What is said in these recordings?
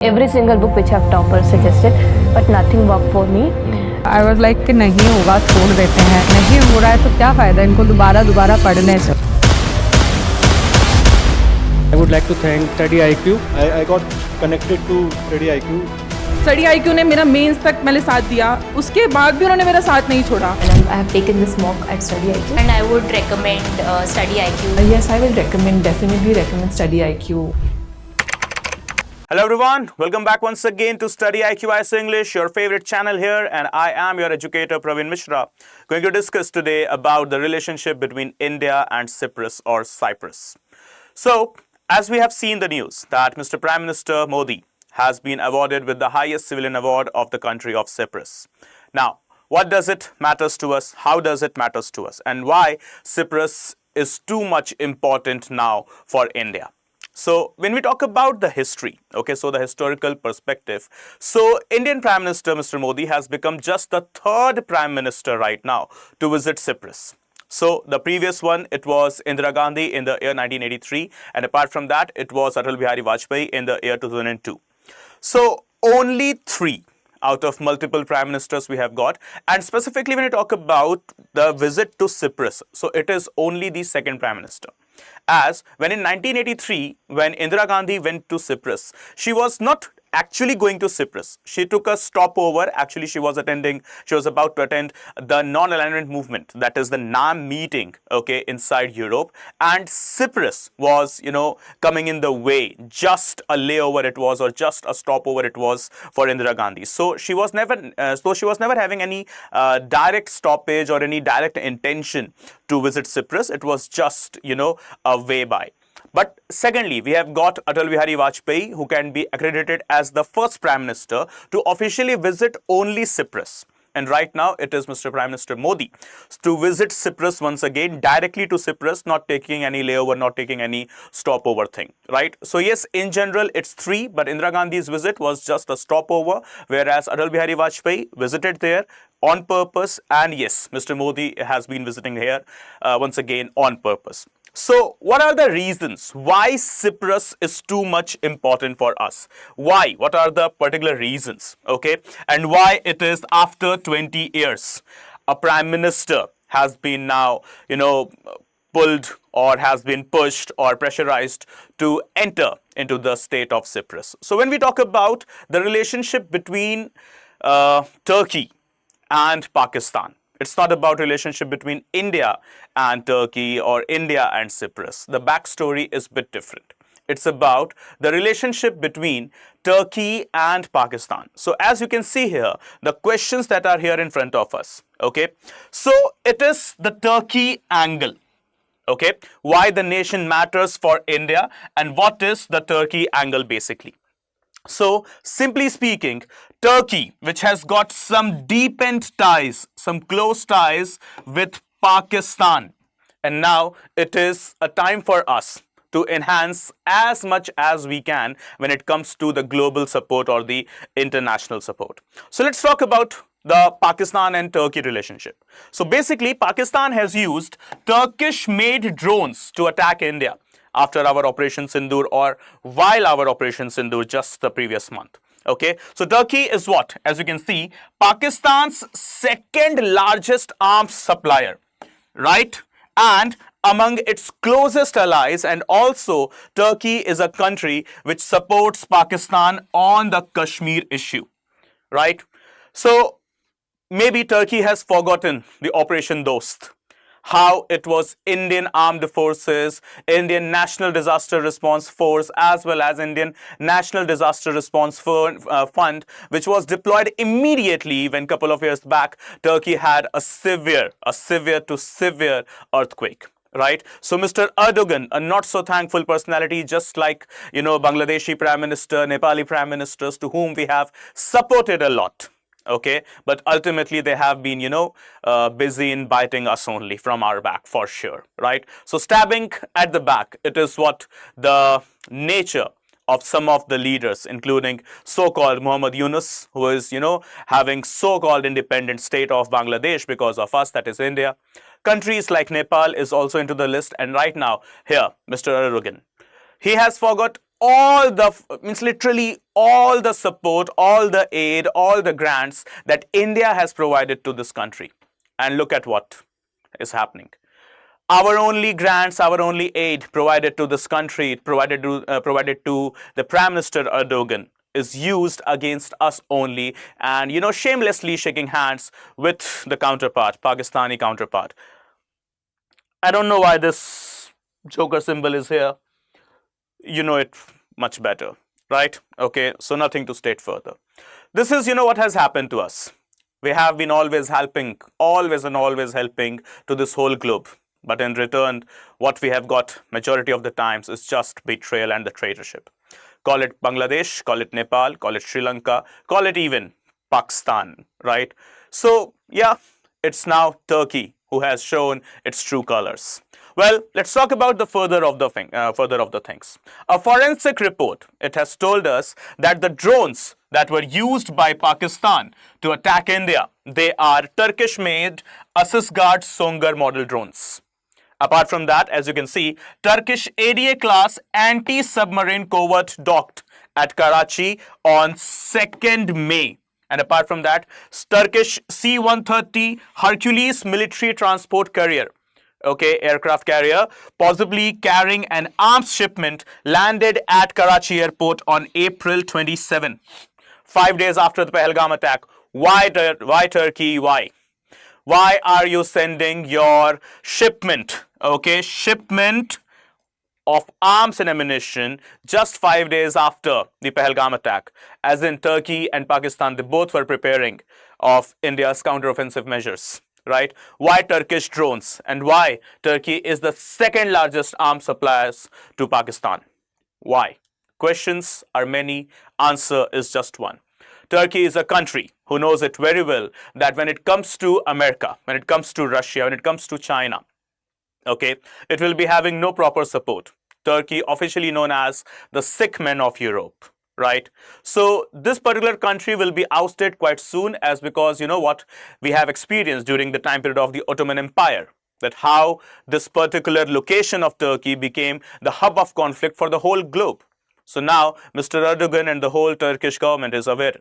Every single book which have toppers suggested, but nothing worked for me. I was like कि नहीं होगा छोड़ देते हैं, नहीं हो रहा है तो क्या फ़ायदा इनको दोबारा पढ़ने से. I would like to thank StudyIQ. I got connected to StudyIQ. StudyIQ ने मेरा मेंस तक मैंने साथ दिया, उसके बाद भी उन्होंने मेरा साथ नहीं छोड़ा. And I have taken this mock at StudyIQ. And I would recommend StudyIQ. Yes, I will definitely recommend StudyIQ. Hello everyone, welcome back once again to StudyIQ IAS English, your favorite channel here, and I am your educator Praveen Mishra, going to discuss today about the relationship between India and Cyprus or Cyprus. So, as we have seen the news that Mr. Prime Minister Modi has been awarded with the highest civilian award of the country of Cyprus. Now, what does it matters to us? How does it matters to us? And why Cyprus is too much important now for India? So when we talk about the history, okay, so the historical perspective, so Indian Prime Minister Mr. Modi has become just the third Prime Minister right now to visit Cyprus. So the previous one, it was Indira Gandhi in the year 1983, and apart from that, it was Atal Bihari Vajpayee in the year 2002. So only three out of multiple prime ministers we have got, and specifically when you talk about the visit to Cyprus, so it is only the second prime minister. As when in 1983, when Indira Gandhi went to Cyprus, she was not actually going to Cyprus. She took a stopover. Actually, she was about to attend the non-alignment movement, that is the NAM meeting, okay, inside Europe. And Cyprus was, coming in the way. Just a layover it was, or just a stopover it was for Indira Gandhi. So she was never having any direct stoppage or any direct intention to visit Cyprus. It was just, a way by. But secondly, we have got Atal Bihari Vajpayee, who can be accredited as the first Prime Minister to officially visit only Cyprus. And right now, it is Mr. Prime Minister Modi to visit Cyprus once again, directly to Cyprus, not taking any layover, not taking any stopover thing, right? So yes, in general, it's three, but Indira Gandhi's visit was just a stopover, whereas Atal Bihari Vajpayee visited there on purpose. And yes, Mr. Modi has been visiting here once again on purpose. So, what are the reasons why Cyprus is too much important for us? Why? What are the particular reasons? Okay, and why it is after 20 years, a prime minister has been now, pulled or has been pushed or pressurized to enter into the state of Cyprus. So, when we talk about the relationship between Turkey and Pakistan, it's not about relationship between India and Turkey or India and Cyprus. The backstory is a bit different. It's about the relationship between Turkey and Pakistan. So as you can see here, the questions that are here in front of us, okay? So it is the Turkey angle, okay? Why the nation matters for India and what is the Turkey angle basically. So, simply speaking, Turkey, which has got some deepened ties, some close ties with Pakistan, and now it is a time for us to enhance as much as we can when it comes to the global support or the international support. So, let's talk about the Pakistan and Turkey relationship. So, basically, Pakistan has used Turkish-made drones to attack India after our Operation Sindoor or while our Operation Sindoor just the previous month. Okay, so Turkey is what? As you can see, Pakistan's second largest arms supplier, right? And among its closest allies, and also Turkey is a country which supports Pakistan on the Kashmir issue, right? So maybe Turkey has forgotten the Operation Dost, how it was Indian Armed Forces, Indian National Disaster Response Force, as well as Indian National Disaster Response Fund, which was deployed immediately when a couple of years back, Turkey had a severe to severe earthquake. Right? So Mr. Erdogan, a not so thankful personality, just like, Bangladeshi Prime Minister, Nepali Prime Ministers, to whom we have supported a lot. Okay, but ultimately they have been, busy in biting us only from our back for sure, right? So stabbing at the back, it is what the nature of some of the leaders, including so-called Muhammad Yunus, who is, having so-called independent state of Bangladesh because of us, that is India. Countries like Nepal is also into the list, and right now here, Mr. Erdogan, he has forgot all the, means literally all the support, all the aid, all the grants that India has provided to this country. And look at what is happening. Our only grants, our only aid provided to this country, provided to the Prime Minister Erdogan, is used against us only, and shamelessly shaking hands with the counterpart, Pakistani counterpart. I don't know why this Joker symbol is here. You know it much better, right? Okay, so nothing to state further. This is, what has happened to us. We have been always helping, always and always helping to this whole globe. But in return, what we have got majority of the times is just betrayal and the traitorship. Call it Bangladesh, call it Nepal, call it Sri Lanka, call it even Pakistan, right? So, yeah, it's now Turkey who has shown its true colors. Well, let's talk about the further of the things. A forensic report, it has told us that the drones that were used by Pakistan to attack India, they are Turkish-made Asisgard Songar model drones. Apart from that, as you can see, Turkish ADA class anti-submarine covert docked at Karachi on 2nd May. And apart from that, Turkish C-130 Hercules military transport carrier, aircraft carrier, possibly carrying an arms shipment, landed at Karachi airport on April 27, 5 days after the Pahalgam attack. Why Turkey? Why? Why are you sending your shipment, shipment of arms and ammunition just 5 days after the Pahalgam attack? As in Turkey and Pakistan, they both were preparing of India's counteroffensive measures, right? Why Turkish drones? And why Turkey is the second largest arms suppliers to Pakistan? Why? Questions are many, answer is just one. Turkey is a country who knows it very well that when it comes to America, when it comes to Russia, when it comes to China, it will be having no proper support. Turkey, officially known as the sick man of Europe, right? So this particular country will be ousted quite soon, as because what we have experienced during the time period of the Ottoman Empire, that how this particular location of Turkey became the hub of conflict for the whole globe. So now Mr. Erdogan and the whole Turkish government is aware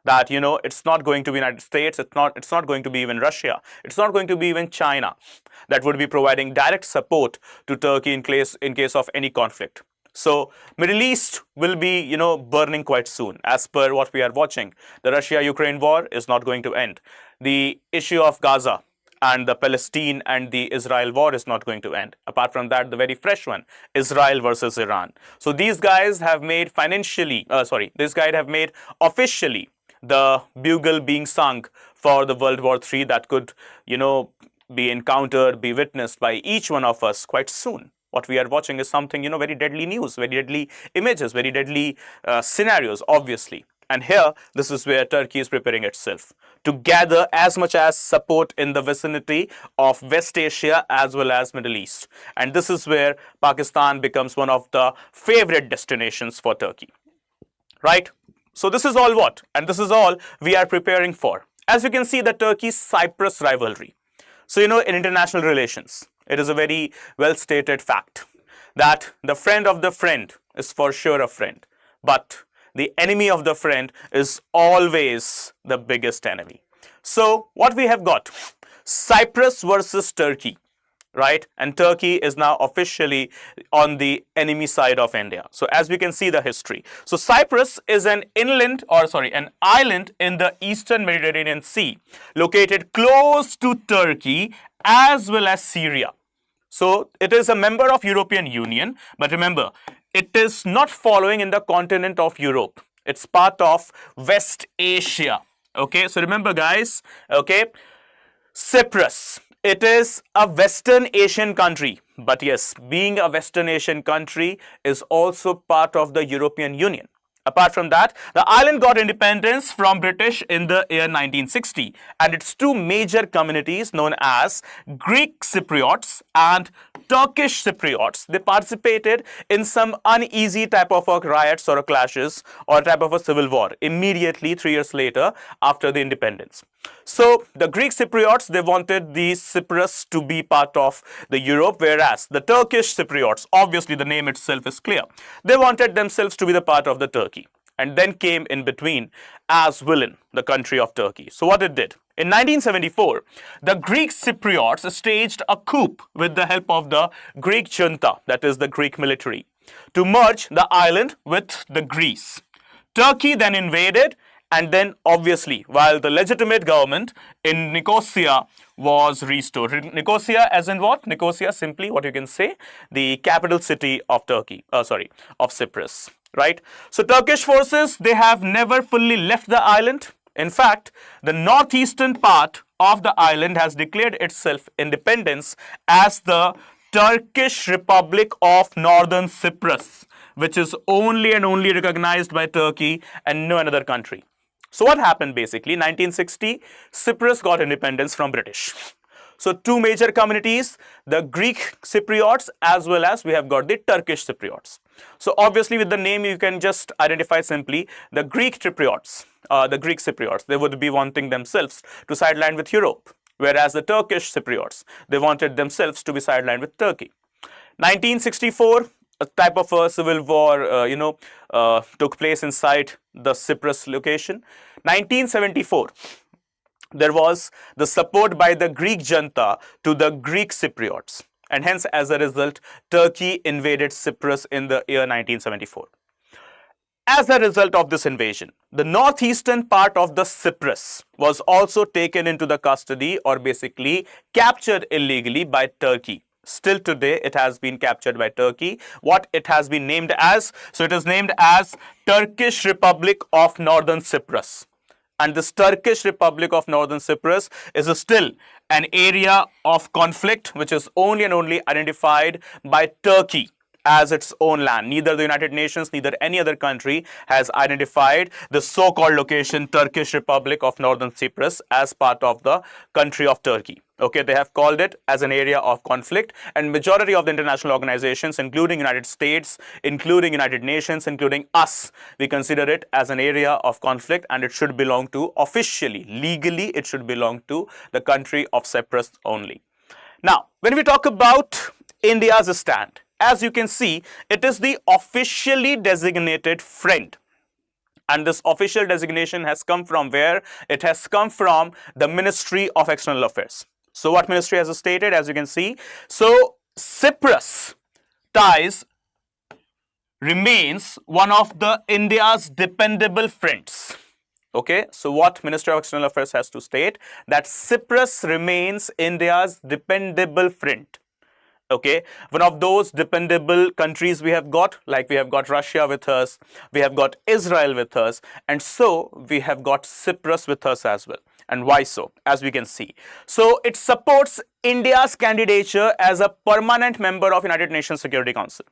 that it's not going to be United States, it's not going to be even Russia, it's not going to be even China that would be providing direct support to Turkey in case of any conflict. So Middle East will be burning quite soon. As per what we are watching, the Russia-Ukraine war is not going to end. The issue of Gaza and the Palestine and the Israel war is not going to end. Apart from that, the very fresh one, Israel versus Iran. So these guys have made officially the bugle being sung for the World War III that could, be encountered, be witnessed by each one of us quite soon. What we are watching is something, very deadly news, very deadly images, very deadly scenarios, obviously. And here, this is where Turkey is preparing itself to gather as much as support in the vicinity of West Asia as well as Middle East. And this is where Pakistan becomes one of the favorite destinations for Turkey, right? So this is all what? And this is all we are preparing for. As you can see, the Turkey-Cyprus rivalry. So, in international relations, it is a very well-stated fact that the friend of the friend is for sure a friend. But the enemy of the friend is always the biggest enemy. So, what we have got? Cyprus versus Turkey. Right? And Turkey is now officially on the enemy side of India. So as we can see the history. So Cyprus is an island in the Eastern Mediterranean Sea, located close to Turkey as well as Syria. So it is a member of European Union, but remember, it is not following in the continent of Europe. It's part of West Asia. So remember guys, Cyprus. It is a Western Asian country, but yes, being a Western Asian country is also part of the European Union. Apart from that, the island got independence from British in the year 1960, and its two major communities known as Greek Cypriots and Turkish Cypriots, they participated in some uneasy type of a riots or a clashes or type of a civil war immediately 3 years later after the independence. So the Greek Cypriots, they wanted the Cyprus to be part of the Europe, whereas the Turkish Cypriots, obviously the name itself is clear, they wanted themselves to be the part of the Turkey, and then came in between as villain, the country of Turkey. So what it did? In 1974, the Greek Cypriots staged a coup with the help of the Greek junta, that is the Greek military, to merge the island with the Greece. Turkey then invaded, and then obviously, while the legitimate government in Nicosia was restored. Nicosia as in what? Nicosia simply what you can say, the capital city of Turkey, of Cyprus, right? So Turkish forces, they have never fully left the island. In fact, the northeastern part of the island has declared itself independence as the Turkish Republic of Northern Cyprus, which is only and only recognized by Turkey and no another country. So what happened basically? 1960, Cyprus got independence from British. So two major communities, the Greek Cypriots as well as we have got the Turkish Cypriots. So obviously with the name you can just identify simply the Greek Cypriots, they would be wanting themselves to sideline with Europe, whereas the Turkish Cypriots, they wanted themselves to be sidelined with Turkey. 1964, a type of a civil war, took place inside the Cyprus location. 1974, there was the support by the Greek junta to the Greek Cypriots, and hence as a result, Turkey invaded Cyprus in the year 1974. As a result of this invasion, the northeastern part of the Cyprus was also taken into the custody or basically captured illegally by Turkey. Still today, it has been captured by Turkey. What it has been named as? So it is named as Turkish Republic of Northern Cyprus. And this Turkish Republic of Northern Cyprus is still an area of conflict which is only and only identified by Turkey as its own land. Neither the United Nations, neither any other country has identified the so-called location Turkish Republic of Northern Cyprus as part of the country of Turkey. Okay, they have called it as an area of conflict, and majority of the international organizations, including United States, including United Nations, including us, we consider it as an area of conflict, and it should belong to, officially, legally, it should belong to the country of Cyprus only. Now, when we talk about India's stand, as you can see, it is the officially designated friend. And this official designation has come from where? It has come from the Ministry of External Affairs. So what ministry has stated, as you can see? So Cyprus ties remains one of the India's dependable friends. Okay, so what Ministry of External Affairs has to state? That Cyprus remains India's dependable friend. Okay, one of those dependable countries we have got, like we have got Russia with us, we have got Israel with us, and so we have got Cyprus with us as well. And why so? As we can see. So it supports India's candidature as a permanent member of United Nations Security Council.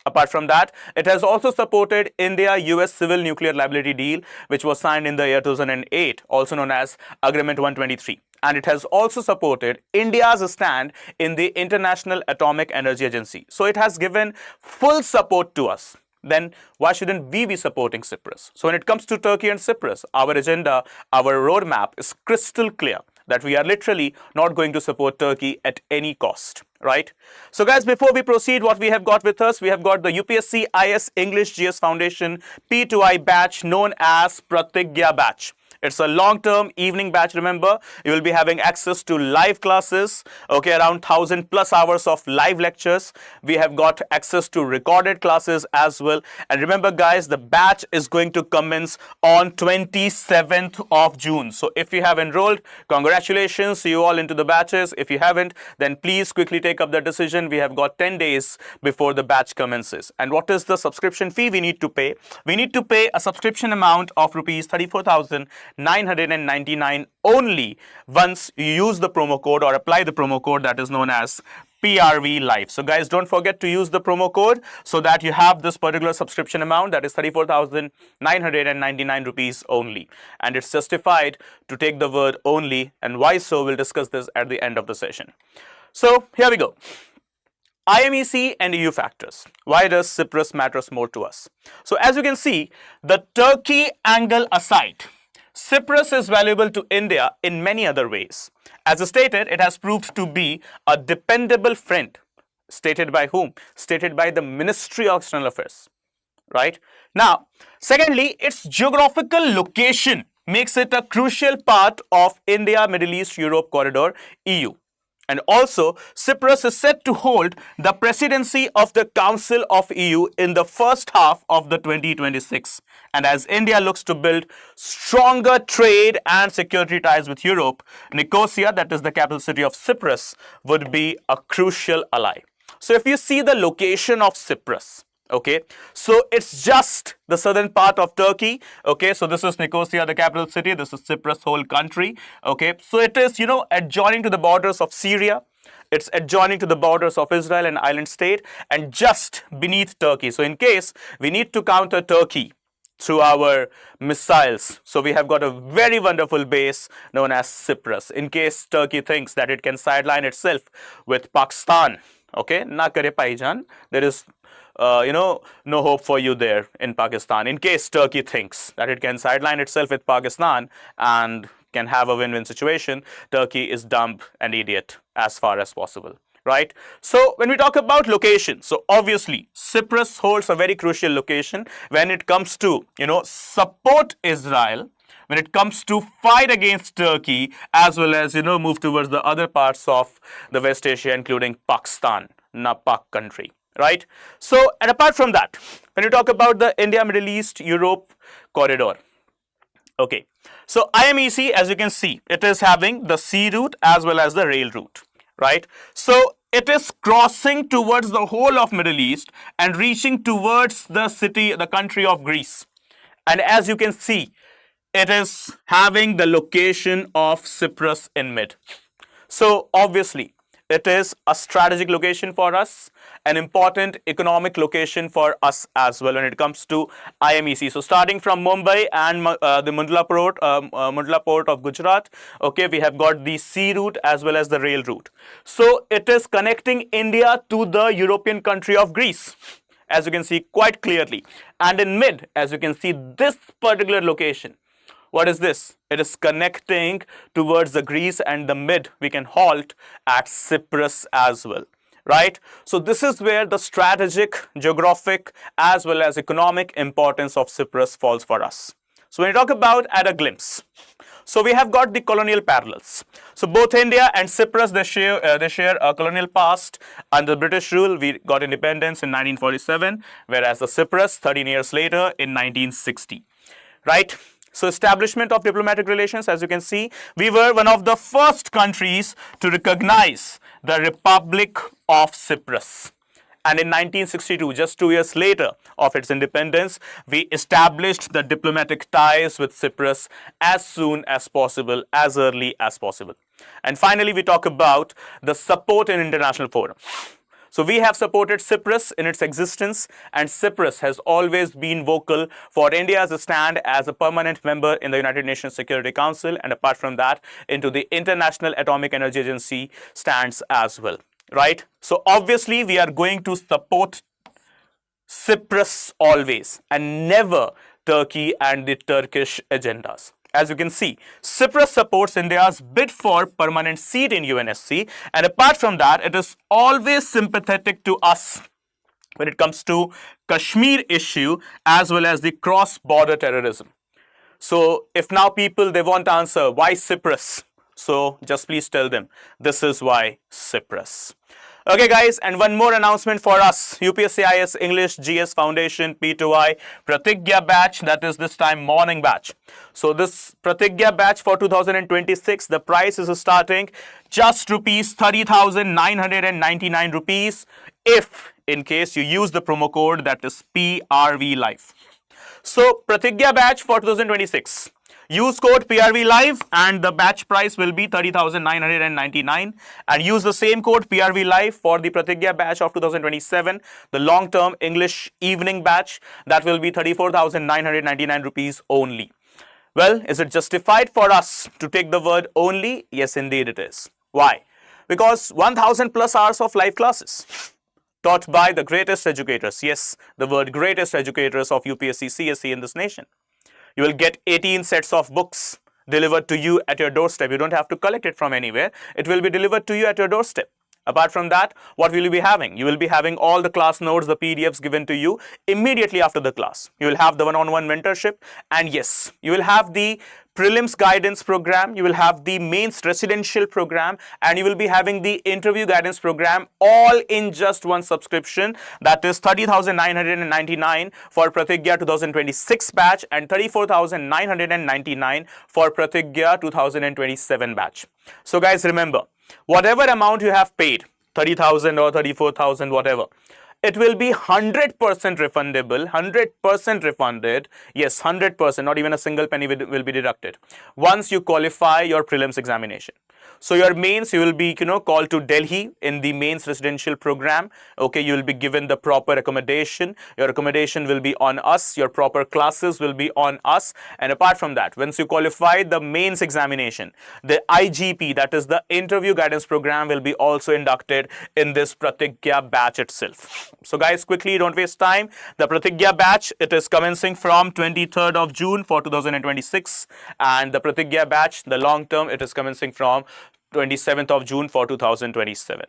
Apart from that, it has also supported India-US Civil Nuclear Liability Deal, which was signed in the year 2008, also known as Agreement 123. And it has also supported India's stand in the International Atomic Energy Agency. So it has given full support to us. Then why shouldn't we be supporting Cyprus? So when it comes to Turkey and Cyprus, our agenda, our roadmap is crystal clear that we are literally not going to support Turkey at any cost, right? So guys, before we proceed, what we have got with us, we have got the UPSC IAS English GS Foundation P2I batch known as Pratigya batch. It's a long-term evening batch, remember. You will be having access to live classes, okay, around 1,000 plus hours of live lectures. We have got access to recorded classes as well. And remember, guys, the batch is going to commence on 27th of June. So if you have enrolled, congratulations, see you all into the batches. If you haven't, then please quickly take up the decision. We have got 10 days before the batch commences. And what is the subscription fee we need to pay? We need to pay a subscription amount of rupees 34,999 only once you use the promo code or apply the promo code that is known as PRV Live. So guys, don't forget to use the promo code so that you have this particular subscription amount, that is 34,999 rupees only. And it's justified to take the word only, and why so, we'll discuss this at the end of the session. So here we go. IMEC and EU factors. Why does Cyprus matters more to us? So as you can see, the Turkey angle aside, Cyprus is valuable to India in many other ways. As stated, it has proved to be a dependable friend. Stated by whom? Stated by the Ministry of External Affairs. Right? Now, secondly, its geographical location makes it a crucial part of India, Middle East, Europe corridor, EU. And also, Cyprus is set to hold the presidency of the Council of EU in the first half of the 2026. And as India looks to build stronger trade and security ties with Europe, Nicosia, that is the capital city of Cyprus, would be a crucial ally. So if you see the location of Cyprus, okay, so it's just the southern part of Turkey. Okay, so this is Nicosia, the capital city. This is Cyprus, whole country. Okay, so it is, adjoining to the borders of Syria. It's adjoining to the borders of Israel, an island state, and just beneath Turkey. So in case we need to counter Turkey through our missiles, so we have got a very wonderful base known as Cyprus. In case Turkey thinks that it can sideline itself with Pakistan, okay, na kare bhaijan, there is no hope for you there in Pakistan. In case Turkey thinks that it can sideline itself with Pakistan and can have a win-win situation, Turkey is dumb and idiot as far as possible. Right? So when we talk about location, so obviously Cyprus holds a very crucial location when it comes to, support Israel, when it comes to fight against Turkey, as well as, move towards the other parts of the West Asia, including Pakistan, Pak country. Right? So, and apart from that, when you talk about the India, Middle East, Europe corridor, okay, so IMEC, as you can see, it is having the sea route as well as the rail route, right? So, it is crossing towards the whole of Middle East and reaching towards the country of Greece. And as you can see, it is having the location of Cyprus in mid. So, obviously, it is a strategic location for us, an important economic location for us as well when it comes to IMEC. So starting from Mumbai and the Mundla port of Gujarat, okay, we have got the sea route as well as the rail route. So it is connecting India to the European country of Greece, as you can see quite clearly. And in mid, as you can see, this particular location, what is this? It is connecting towards the Greece, and the mid we can halt at Cyprus as well, right? So this is where the strategic, geographic as well as economic importance of Cyprus falls for us. So when you talk about at a glimpse, so we have got the colonial parallels. So both India and Cyprus, they share a colonial past. Under British rule, we got independence in 1947, whereas the Cyprus 13 years later in 1960, right? So establishment of diplomatic relations, as you can see, we were one of the first countries to recognize the Republic of Cyprus. And in 1962, just 2 years later of its independence, we established the diplomatic ties with Cyprus as soon as possible, as early as possible. And finally, we talk about the support in international forum. So we have supported Cyprus in its existence, and Cyprus has always been vocal for India's stand as a permanent member in the United Nations Security Council, and apart from that, into the International Atomic Energy Agency stands as well, right? So obviously, we are going to support Cyprus always and never Turkey and the Turkish agendas. As you can see, Cyprus supports India's bid for permanent seat in UNSC, and apart from that, it is always sympathetic to us when it comes to Kashmir issue as well as the cross-border terrorism. So if now people, they want to answer why Cyprus, so just please tell them this is why Cyprus. Okay guys, and one more announcement for us, UPSC IAS English GS Foundation P2I Pratigya batch, that is this time morning batch. So this Pratigya batch for 2026, the price is starting just rupees 30,999 rupees if in case you use the promo code that is PRV Live. So Pratigya batch for 2026. Use code PRV Live and the batch price will be 30,999, and use the same code PRV Live for the Pratigya batch of 2027, the long-term English evening batch, that will be 34,999 rupees only. Well, is it justified for us to take the word only? Yes, indeed it is. Why? Because 1,000 plus hours of live classes. taught by the greatest educators. Yes, the word greatest educators of UPSC, CSAT in this nation. You will get 18 sets of books delivered to you at your doorstep. You don't have to collect it from anywhere. It will be delivered to you at your doorstep. Apart from that, what will you be having? You will be having all the class notes, the PDFs given to you immediately after the class. You will have the one-on-one mentorship, and yes, you will have the prelims guidance program, you will have the mains residential program, and you will be having the interview guidance program all in just one subscription. That is 30,999 for Pratigya 2026 batch and 34,999 for Pratigya 2027 batch. So guys, remember, whatever amount you have paid, 30,000 or 34,000, whatever, it will be 100% refundable, 100% refunded. Yes, 100%, not even a single penny will be deducted once you qualify your prelims examination. So your mains, you will be, called to Delhi in the mains residential program. Okay, you will be given the proper accommodation. Your accommodation will be on us. Your proper classes will be on us. And apart from that, once you qualify the mains examination, the IGP, that is the interview guidance program, will be also inducted in this Pratigya batch itself. So guys, quickly, don't waste time. The Pratigya batch, it is commencing from 23rd of June for 2026. And the Pratigya batch, the long term, it is commencing from 27th of June for 2027.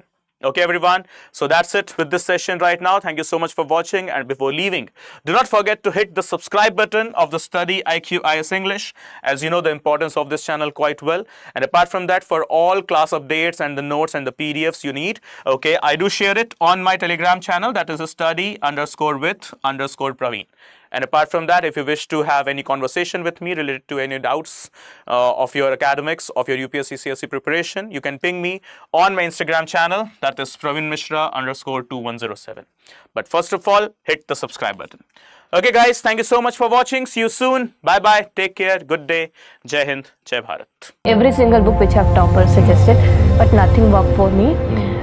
Okay, everyone. So that's it with this session right now. Thank you so much for watching. And before leaving, do not forget to hit the subscribe button of the StudyIQ IAS English, as you know the importance of this channel quite well. And apart from that, for all class updates and the notes and the PDFs you need, okay, I do share it on my Telegram channel. That is study_with_Praveen. And apart from that, if you wish to have any conversation with me related to any doubts of your academics, of your UPSC CSE preparation, you can ping me on my Instagram channel. That is Praveen Mishra _2107. But first of all, hit the subscribe button. Okay guys, thank you so much for watching. See you soon. Bye bye. Take care. Good day. Jai Hind. Jai Bharat. Every single book which have toppers suggested, but nothing worked for me.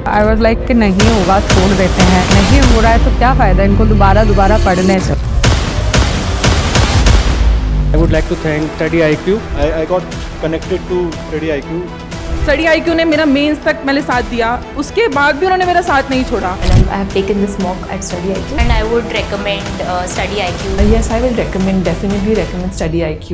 I was like कि नहीं होगा छोड़ देते हैं, नहीं हो रहा है तो क्या फ़ायदा इनको दोबारा पढ़ने से. I would like to thank StudyIQ. I got connected to StudyIQ. StudyIQ ने मेरा मेंस तक मैंने साथ दिया, उसके बाद भी उन्होंने मेरा साथ नहीं छोड़ा. And I have taken this mock at StudyIQ. And I would recommend StudyIQ. Yes, I will definitely recommend StudyIQ.